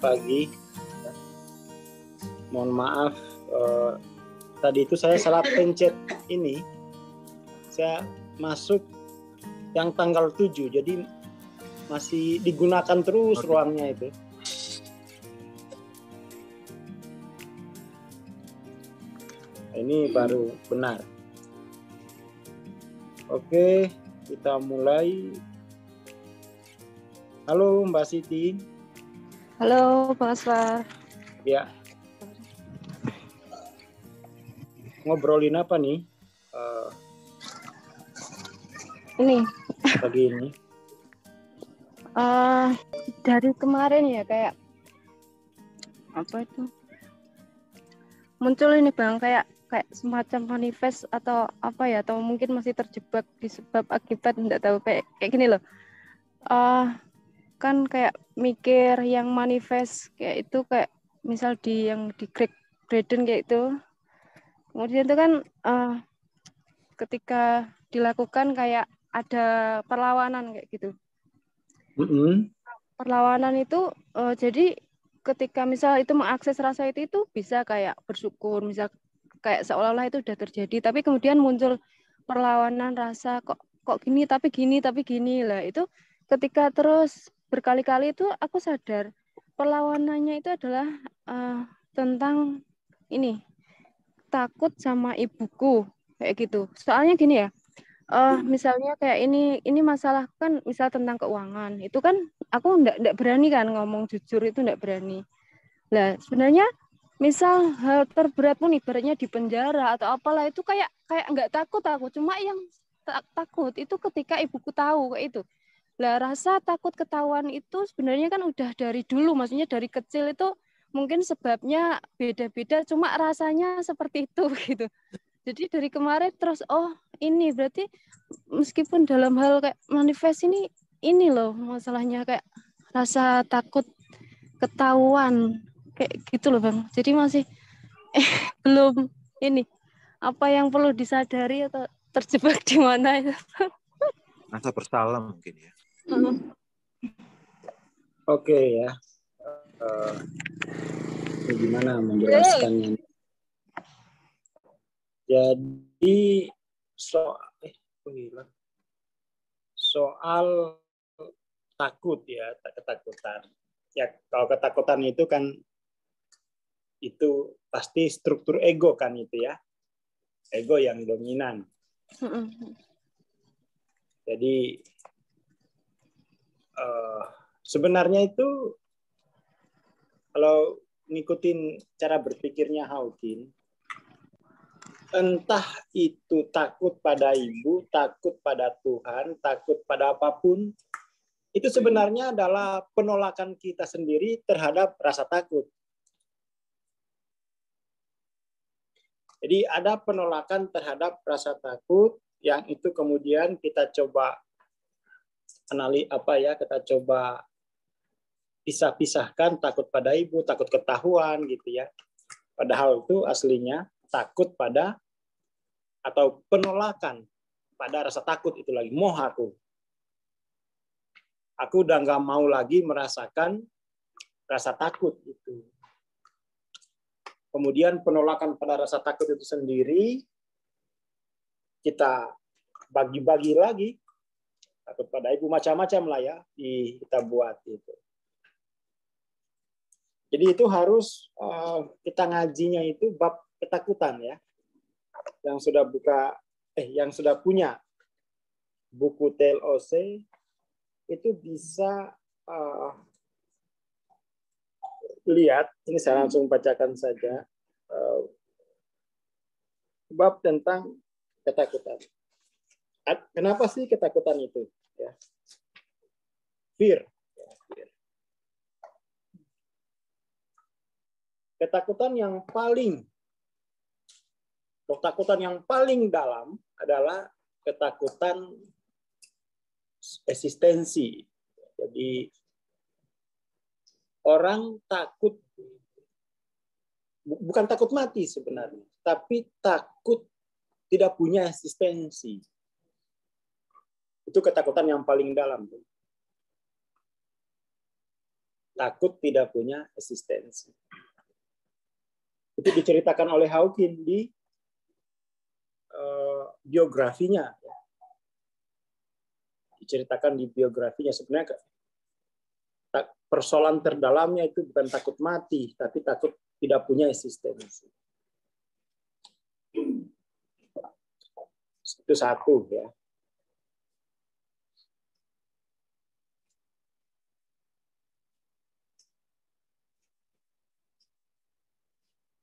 pagi. Mohon maaf, tadi itu saya salah pencet ini. Saya masuk yang tanggal 7, jadi masih digunakan terus ruangnya itu. Ini baru benar. Oke, kita mulai. Halo Mbak Siti. Halo Bang Aswar. Ya. Ngobrolin apa nih? Ini. Pagi ini. Dari kemarin ya kayak apa itu? Muncul ini Bang kayak semacam manifest atau apa ya, atau mungkin masih terjebak di sebab akibat, enggak tahu, kayak gini loh. Kan kayak mikir yang manifest kayak itu, kayak misal yang di Greg Braden kayak itu. Kemudian itu kan ketika dilakukan kayak ada perlawanan kayak gitu. Perlawanan itu jadi ketika misal itu mengakses rasa itu bisa kayak bersyukur, misal kayak seolah-olah itu udah terjadi, tapi kemudian muncul perlawanan rasa kok gini tapi gini lah. Itu ketika terus berkali-kali itu aku sadar perlawanannya itu adalah tentang ini, takut sama ibuku kayak gitu. Soalnya gini ya, misalnya kayak ini masalah kan, misal tentang keuangan itu kan aku enggak berani kan ngomong jujur, itu enggak berani. Lah sebenarnya misal hal terberat pun ibaratnya di penjara atau apalah, itu kayak enggak takut aku, cuma yang takut itu ketika ibuku tahu kayak itu. Lah rasa takut ketahuan itu sebenarnya kan udah dari dulu, maksudnya dari kecil itu mungkin sebabnya beda-beda, cuma rasanya seperti itu gitu. Jadi dari kemarin terus ini berarti meskipun dalam hal kayak manifest ini loh masalahnya, kayak rasa takut ketahuan kayak gitu loh Bang. Jadi masih belum ini apa yang perlu disadari atau terjebak di mana itu. Rasa bersalah mungkin ya. Oke ya. Gimana menjelaskannya? Jadi soal takut ya, ketakutan. Ya kalau ketakutan itu kan itu pasti struktur ego kan itu ya. Ego yang dominan. Jadi sebenarnya itu kalau ngikutin cara berpikirnya Hawking, entah itu takut pada ibu, takut pada Tuhan, takut pada apapun, itu sebenarnya adalah penolakan kita sendiri terhadap rasa takut. Jadi ada penolakan terhadap rasa takut yang itu kemudian kita coba kita coba pisah-pisahkan, takut pada ibu, takut ketahuan gitu ya. Padahal itu aslinya takut pada atau penolakan pada rasa takut itu lagi. Moh aku udah nggak mau lagi merasakan rasa takut itu. Kemudian penolakan pada rasa takut itu sendiri kita bagi-bagi lagi. Takut pada ibu macam-macam lah ya kita buat itu. Jadi itu harus kita ngajinya itu bab ketakutan ya. Yang sudah punya buku TLOC itu bisa lihat, ini saya langsung bacakan saja bab tentang ketakutan. Kenapa sih ketakutan itu? Ya. Fear. Ketakutan yang paling dalam adalah ketakutan eksistensi. Jadi orang takut, bukan takut mati sebenarnya, tapi takut tidak punya eksistensi. Itu ketakutan yang paling dalam. takut tidak punya eksistensi. Itu diceritakan oleh Hawking di biografinya. Diceritakan di biografinya. Sebenarnya persoalan terdalamnya itu bukan takut mati, tapi takut tidak punya eksistensi. Itu satu ya.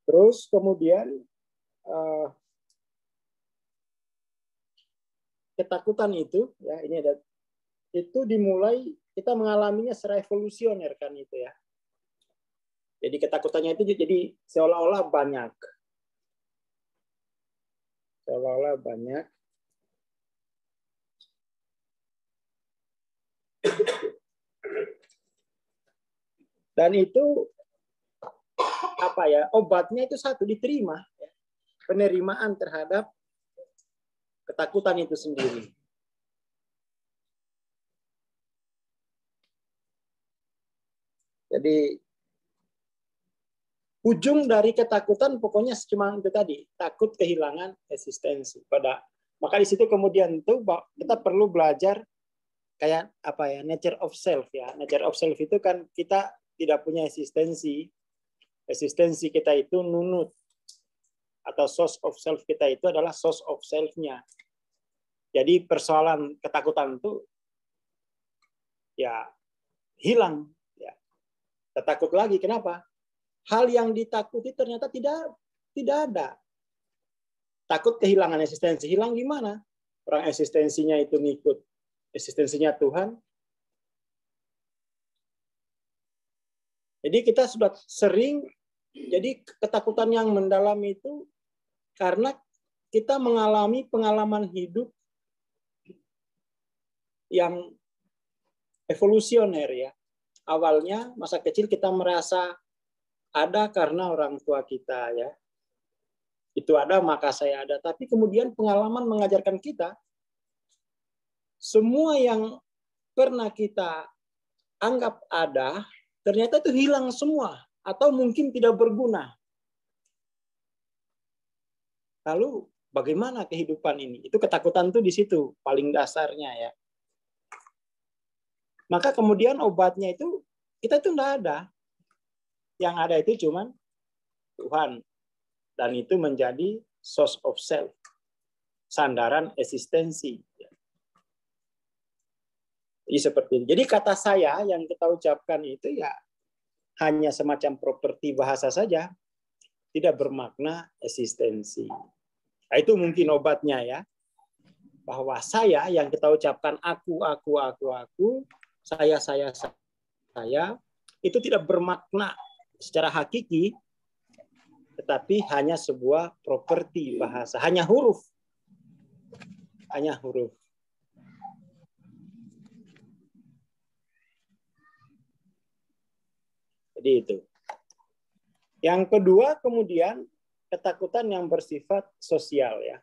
Terus kemudian ketakutan itu ya, ini ada, itu dimulai kita mengalaminya secara evolusioner kan itu ya. Jadi ketakutannya itu jadi seolah-olah banyak. Seolah-olah banyak. Dan itu apa ya, obatnya itu satu, diterima. Penerimaan terhadap ketakutan itu sendiri. Jadi ujung dari ketakutan pokoknya cuma itu tadi, takut kehilangan eksistensi. Maka di situ kemudian itu kita perlu belajar kayak apa ya, nature of self ya. Nature of self itu kan kita tidak punya eksistensi. Eksistensi kita itu nunut. Atau source of self kita itu adalah source of self-nya. Jadi persoalan ketakutan itu ya hilang. Ya. Kita takut lagi, kenapa? Hal yang ditakuti ternyata tidak ada. Takut kehilangan eksistensi. Hilang gimana? Orang eksistensinya itu ngikut eksistensinya Tuhan. Jadi kita sudah sering, jadi ketakutan yang mendalam itu karena kita mengalami pengalaman hidup yang evolusioner ya. Awalnya masa kecil kita merasa ada karena orang tua kita ya. Itu ada maka saya ada. Tapi kemudian pengalaman mengajarkan kita semua yang pernah kita anggap ada ternyata itu hilang semua atau mungkin tidak berguna. Lalu bagaimana kehidupan ini? Itu ketakutan tuh di situ paling dasarnya ya. Maka kemudian obatnya itu kita itu enggak ada. Yang ada itu cuman Tuhan. Dan itu menjadi source of self. Sandaran eksistensi. Jadi seperti ini. Jadi kata saya yang kita ucapkan itu ya hanya semacam properti bahasa saja. Tidak bermakna eksistensi. Nah, itu mungkin obatnya ya. Bahwa saya yang kita ucapkan aku, saya, itu tidak bermakna secara hakiki, tetapi hanya sebuah properti bahasa. Hanya huruf. Hanya huruf. Jadi itu. Yang kedua kemudian ketakutan yang bersifat sosial ya.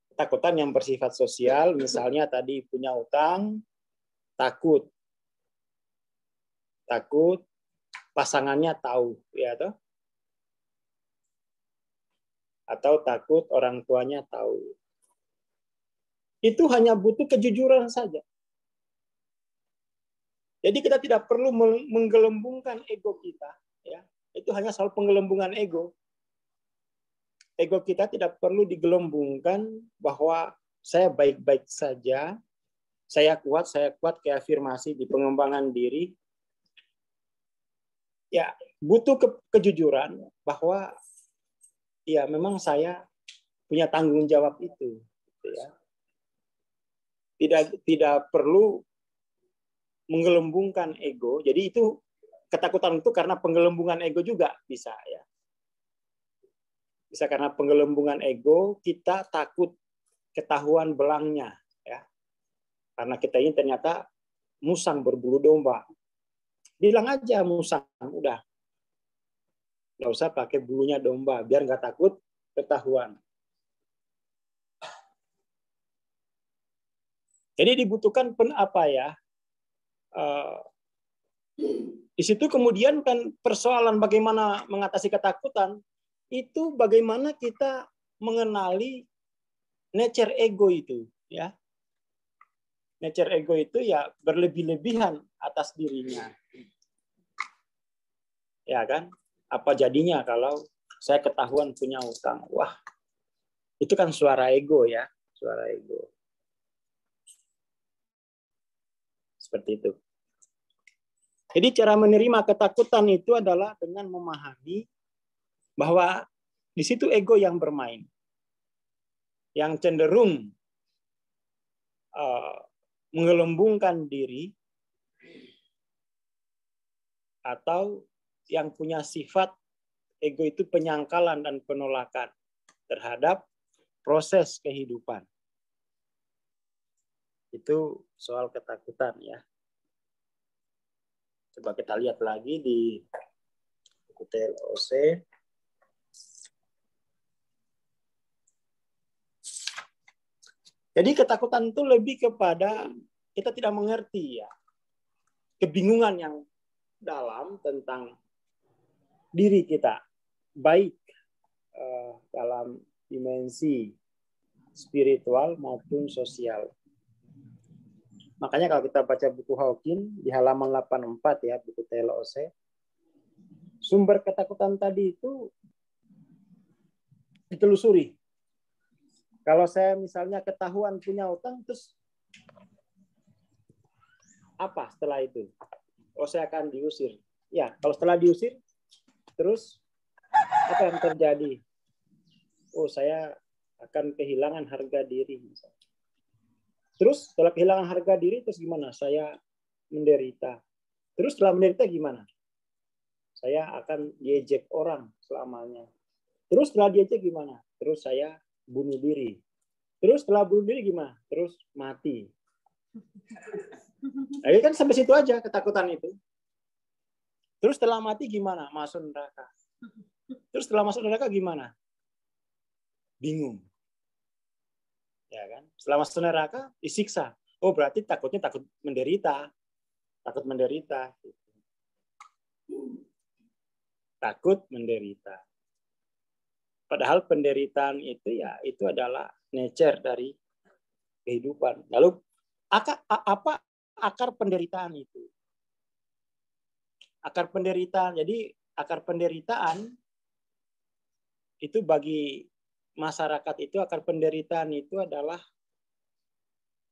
Ketakutan yang bersifat sosial, misalnya tadi punya utang, takut pasangannya tahu ya toh. Atau takut orang tuanya tahu. Itu hanya butuh kejujuran saja. Jadi kita tidak perlu menggelembungkan ego kita ya. Itu hanya soal penggelembungan ego. Ego kita tidak perlu digelembungkan bahwa saya baik-baik saja, saya kuat kayak afirmasi di pengembangan diri. Ya, butuh kejujuran bahwa ya memang saya punya tanggung jawab itu ya. Tidak perlu menggelembungkan ego. Jadi itu ketakutan itu karena penggelembungan ego juga bisa ya. Bisa karena penggelembungan ego, kita takut ketahuan belangnya ya. Karena kita ini ternyata musang berbulu domba. Bilang aja musang, udah. Nggak usah pakai bulunya domba, biar nggak takut ketahuan. Jadi dibutuhkan apa ya? Di situ kemudian kan persoalan bagaimana mengatasi ketakutan itu bagaimana kita mengenali nature ego itu, ya. Nature ego itu ya berlebih-lebihan atas dirinya. Ya kan? Apa jadinya kalau saya ketahuan punya utang? Wah, itu kan suara ego ya, suara ego. Seperti itu. Jadi cara menerima ketakutan itu adalah dengan memahami bahwa di situ ego yang bermain. Yang cenderung menggelembungkan diri atau yang punya sifat ego itu penyangkalan dan penolakan terhadap proses kehidupan. Itu soal ketakutan ya. Coba kita lihat lagi di buku TLOC. Jadi ketakutan itu lebih kepada kita tidak mengerti ya. Kebingungan yang dalam tentang diri kita. Baik dalam dimensi spiritual maupun sosial. Makanya kalau kita baca buku Hawking di halaman 84 ya, buku TLOC, sumber ketakutan tadi itu ditelusuri. Kalau saya misalnya ketahuan punya utang, terus apa setelah itu? Oh, saya akan diusir. Ya, kalau setelah diusir, terus apa yang terjadi? Oh, saya akan kehilangan harga diri. Terus setelah kehilangan harga diri, terus gimana? Saya menderita. Terus setelah menderita gimana? Saya akan diejek orang selamanya. Terus setelah diejek gimana? Terus saya bunuh diri. Terus setelah bunuh diri gimana? Terus mati. Nah, ini kan sampai situ aja ketakutan itu. Terus setelah mati gimana? Masuk neraka. Terus setelah masuk neraka gimana? Bingung. Ya kan? Setelah masuk neraka disiksa. Oh, berarti takutnya takut menderita. Takut menderita. Takut menderita. Padahal penderitaan itu ya itu adalah nature dari kehidupan. Lalu apa akar penderitaan itu? Akar penderitaan. Jadi akar penderitaan itu bagi masyarakat itu akar penderitaan itu adalah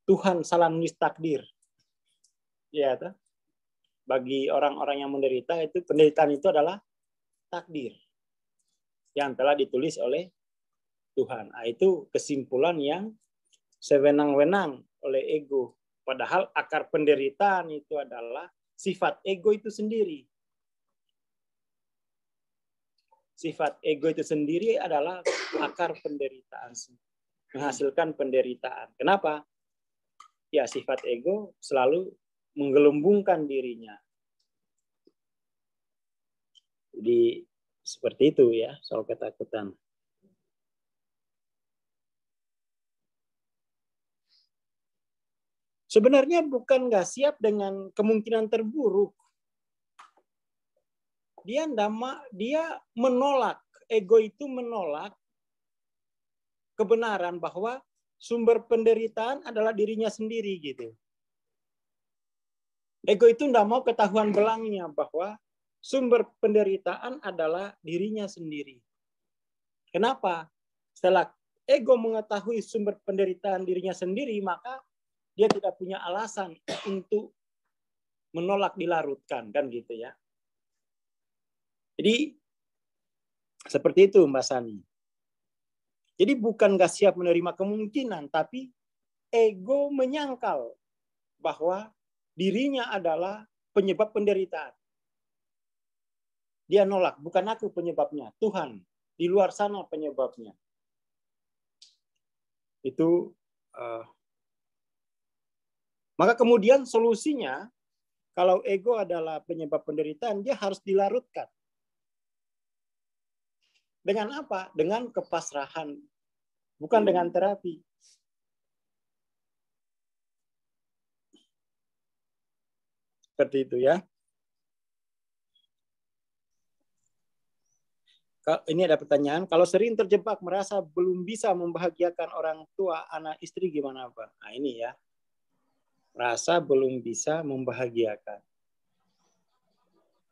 Tuhan salah nulis takdir. Ya, bagi orang-orang yang menderita itu penderitaan itu adalah takdir yang telah ditulis oleh Tuhan. Nah, itu kesimpulan yang sewenang-wenang oleh ego. Padahal akar penderitaan itu adalah sifat ego itu sendiri. Sifat ego itu sendiri adalah akar penderitaan. Menghasilkan penderitaan. Kenapa? Ya, sifat ego selalu menggelembungkan dirinya. Jadi seperti itu ya soal ketakutan. Sebenarnya bukan nggak siap dengan kemungkinan terburuk. Dia menolak, ego itu menolak kebenaran bahwa sumber penderitaan adalah dirinya sendiri gitu. Ego itu nggak mau ketahuan belangnya bahwa sumber penderitaan adalah dirinya sendiri. Kenapa? Setelah ego mengetahui sumber penderitaan dirinya sendiri, maka dia tidak punya alasan untuk menolak dilarutkan, kan gitu ya. Jadi seperti itu Mbak Sani. Jadi bukan nggak siap menerima kemungkinan, tapi ego menyangkal bahwa dirinya adalah penyebab penderitaan. Dia nolak, bukan aku penyebabnya, Tuhan di luar sana penyebabnya. Itu maka kemudian solusinya kalau ego adalah penyebab penderitaan, dia harus dilarutkan. Dengan apa? Dengan kepasrahan, bukan dengan terapi. Seperti itu ya. Ini ada pertanyaan, kalau sering terjebak merasa belum bisa membahagiakan orang tua, anak, istri gimana Pak? Nah ini ya, merasa belum bisa membahagiakan.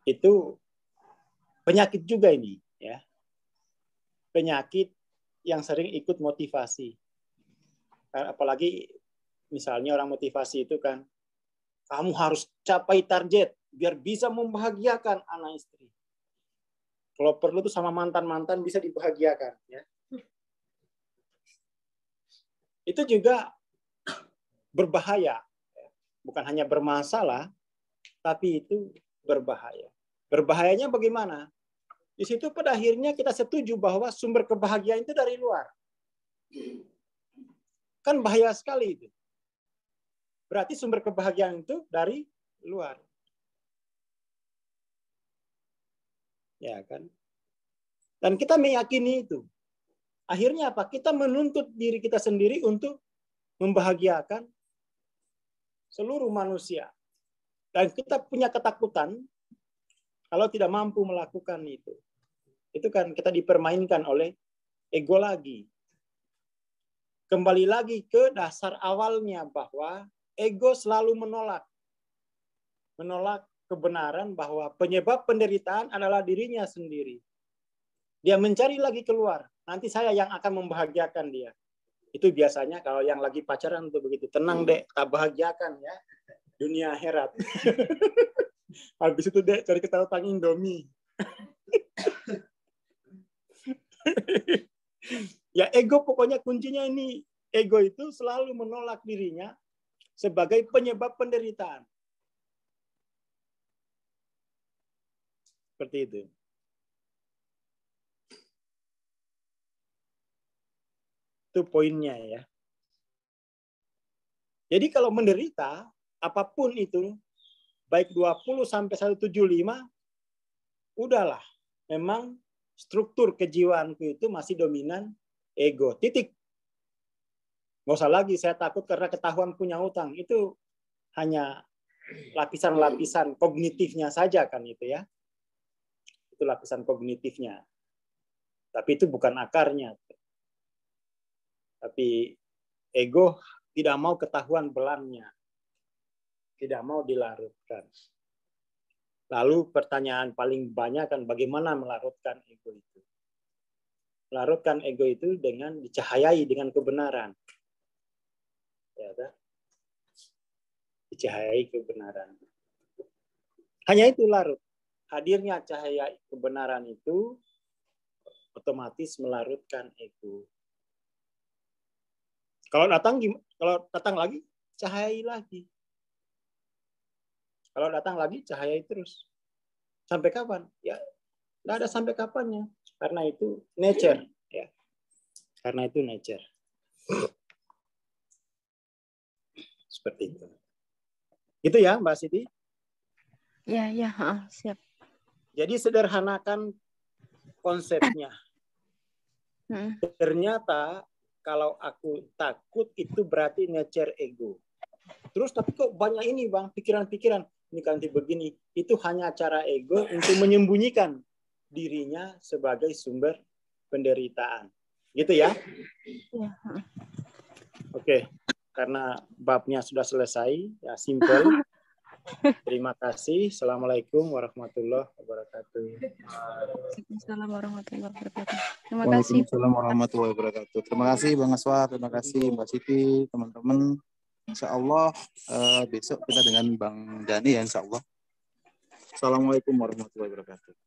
Itu penyakit juga ini ya. Penyakit yang sering ikut motivasi. Apalagi misalnya orang motivasi itu kan, kamu harus capai target biar bisa membahagiakan anak istri. Kalau perlu tuh sama mantan-mantan bisa dibahagiakan. Ya. Itu juga berbahaya. Bukan hanya bermasalah, tapi itu berbahaya. Berbahayanya bagaimana? Di situ pada akhirnya kita setuju bahwa sumber kebahagiaan itu dari luar. Kan bahaya sekali itu. Berarti sumber kebahagiaan itu dari luar. Ya kan? Dan kita meyakini itu. Akhirnya apa? Kita menuntut diri kita sendiri untuk membahagiakan seluruh manusia. Dan kita punya ketakutan kalau tidak mampu melakukan itu. Itu kan kita dipermainkan oleh ego lagi. Kembali lagi ke dasar awalnya bahwa ego selalu menolak. Menolak kebenaran bahwa penyebab penderitaan adalah dirinya sendiri. Dia mencari lagi keluar. Nanti saya yang akan membahagiakan dia. Itu biasanya kalau yang lagi pacaran tuh begitu. Tenang dek, tak bahagiakan ya. Dunia akhirat. Habis itu dek cari ketahuan Indomie. Ya ego pokoknya kuncinya ini. Ego itu selalu menolak dirinya sebagai penyebab penderitaan. Seperti itu. Itu poinnya ya. Jadi kalau menderita, apapun itu, baik 20 sampai 175, udahlah. Memang struktur kejiwaanku itu masih dominan ego. Titik. Nggak usah lagi saya takut karena ketahuan punya utang. Itu hanya lapisan-lapisan kognitifnya saja kan itu ya. Itu lapisan kognitifnya. Tapi itu bukan akarnya. Tapi ego tidak mau ketahuan belangnya. Tidak mau dilarutkan. Lalu pertanyaan paling banyak kan bagaimana melarutkan ego itu? Melarutkan ego itu dengan dicahayai dengan kebenaran. Ya, kan? Dicahayai kebenaran. Hanya itu larut. Hadirnya cahaya kebenaran itu otomatis melarutkan ego. Kalau datang lagi, cahayai lagi. Kalau datang lagi, cahayai terus. Sampai kapan? Ya, tidak ada sampai kapannya. Karena itu nature. Ya. Karena itu nature. Seperti itu. Itu ya, Mbak Siti? Ya, siap. Jadi sederhanakan konsepnya. Ternyata kalau aku takut itu berarti nature ego. Terus tapi kok banyak ini Bang, pikiran-pikiran. Ini nanti begini. Itu hanya cara ego untuk menyembunyikan dirinya sebagai sumber penderitaan. Gitu ya? Ya. Oke. Karena babnya sudah selesai, ya simple. Terima kasih. Assalamualaikum warahmatullahi wabarakatuh. Waalaikumsalam warahmatullahi wabarakatuh. Terima kasih. Waalaikumsalam warahmatullahi wabarakatuh. Terima kasih Bang Aswar, terima kasih Mbak Siti, teman-teman. Insya Allah besok kita dengan Bang Dani ya Insya Allah. Assalamualaikum warahmatullahi wabarakatuh.